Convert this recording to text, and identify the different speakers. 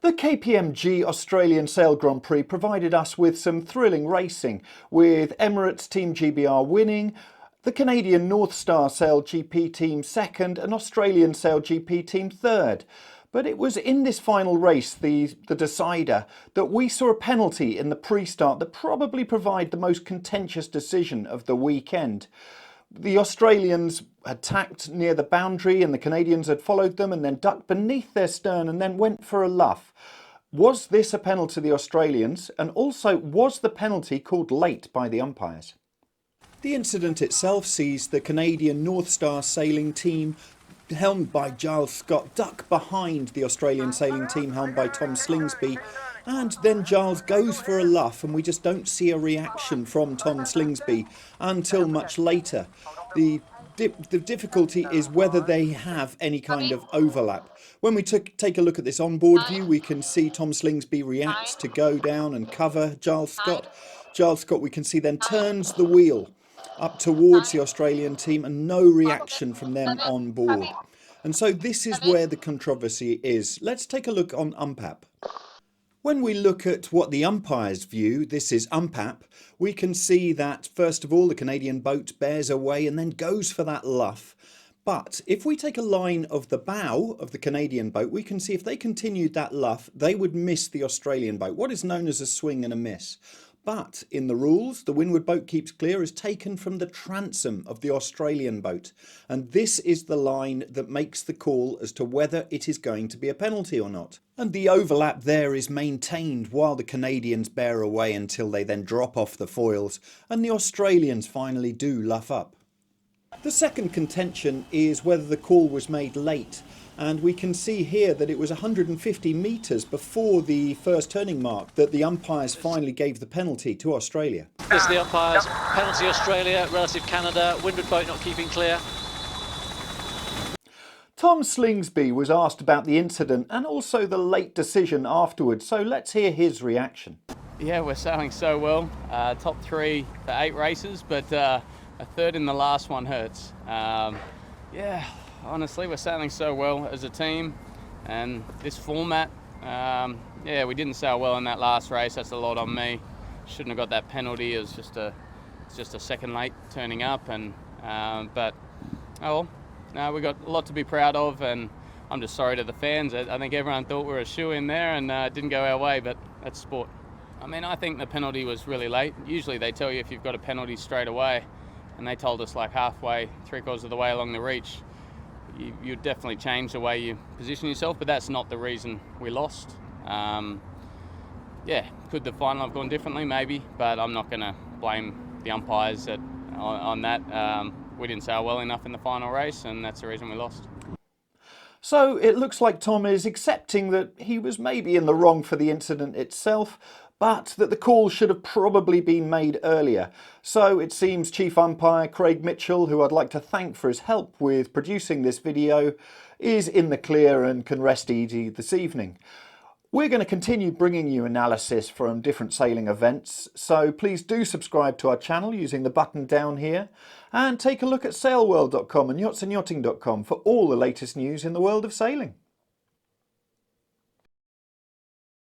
Speaker 1: The KPMG Australian Sail Grand Prix provided us with some thrilling racing, with Emirates Team GBR winning, the Canadian NorthStar SailGP Team second and Australian SailGP Team third. But it was in this final race, the decider, that we saw a penalty in the pre-start that probably provided the most contentious decision of the weekend. The Australians had tacked near the boundary and the Canadians had followed them and then ducked beneath their stern and then went for a luff. Was this a penalty to the Australians? And also, was the penalty called late by the umpires? The incident itself sees the Canadian NorthStar Sailing Team, helmed by Giles Scott, duck behind the Australian sailing team helmed by Tom Slingsby, and then Giles goes for a luff and we just don't see a reaction from Tom Slingsby until much later. The difficulty is whether they have any kind of overlap. When we take a look at this onboard view, we can see Tom Slingsby reacts to go down and cover Giles Scott. Giles Scott, we can see, then turns the wheel up towards the Australian team and no reaction from them on board. And so this is where the controversy is. Let's take a look on UmpApp. When we look at what the umpires view, this is UmpApp, we can see that first of all the Canadian boat bears away and then goes for that luff. But if we take a line of the bow of the Canadian boat, we can see if they continued that luff, they would miss the Australian boat, what is known as a swing and a miss. But in the rules, the windward boat keeps clear is taken from the transom of the Australian boat. And this is the line that makes the call as to whether it is going to be a penalty or not. And the overlap there is maintained while the Canadians bear away until they then drop off the foils and the Australians finally do luff up. The second contention is whether the call was made late. And we can see here that it was 150 metres before the first turning mark that the umpires finally gave the penalty to Australia.
Speaker 2: This is the umpires, penalty Australia, relative Canada, windward boat not keeping clear.
Speaker 1: Tom Slingsby was asked about the incident and also the late decision afterwards, so let's hear his reaction.
Speaker 3: Yeah, we're sailing so well, top 3 for 8 races, but a third in the last one hurts. Yeah. Honestly, we're sailing so well as a team, and this format, yeah, we didn't sail well in that last race. That's a lot on me. Shouldn't have got that penalty. It was just a second late turning up, and but oh well. No, we got a lot to be proud of, and I'm just sorry to the fans. I think everyone thought we were a shoe in there, and it didn't go our way. But that's sport. I mean, I think the penalty was really late. Usually they tell you if you've got a penalty straight away, and they told us like halfway, 3/4 of the way along the reach. You definitely change the way you position yourself, but that's not the reason we lost. Yeah, could the final have gone differently? Maybe, but I'm not going to blame the umpires on that. We didn't sail well enough in the final race, and that's the reason we lost.
Speaker 1: So it looks like Tom is accepting that he was maybe in the wrong for the incident itself, but that the call should have probably been made earlier. So it seems Chief Umpire Craig Mitchell, who I'd like to thank for his help with producing this video, is in the clear and can rest easy this evening. We're going to continue bringing you analysis from different sailing events, so please do subscribe to our channel using the button down here, and take a look at sailworld.com and yachtsandyachting.com for all the latest news in the world of sailing.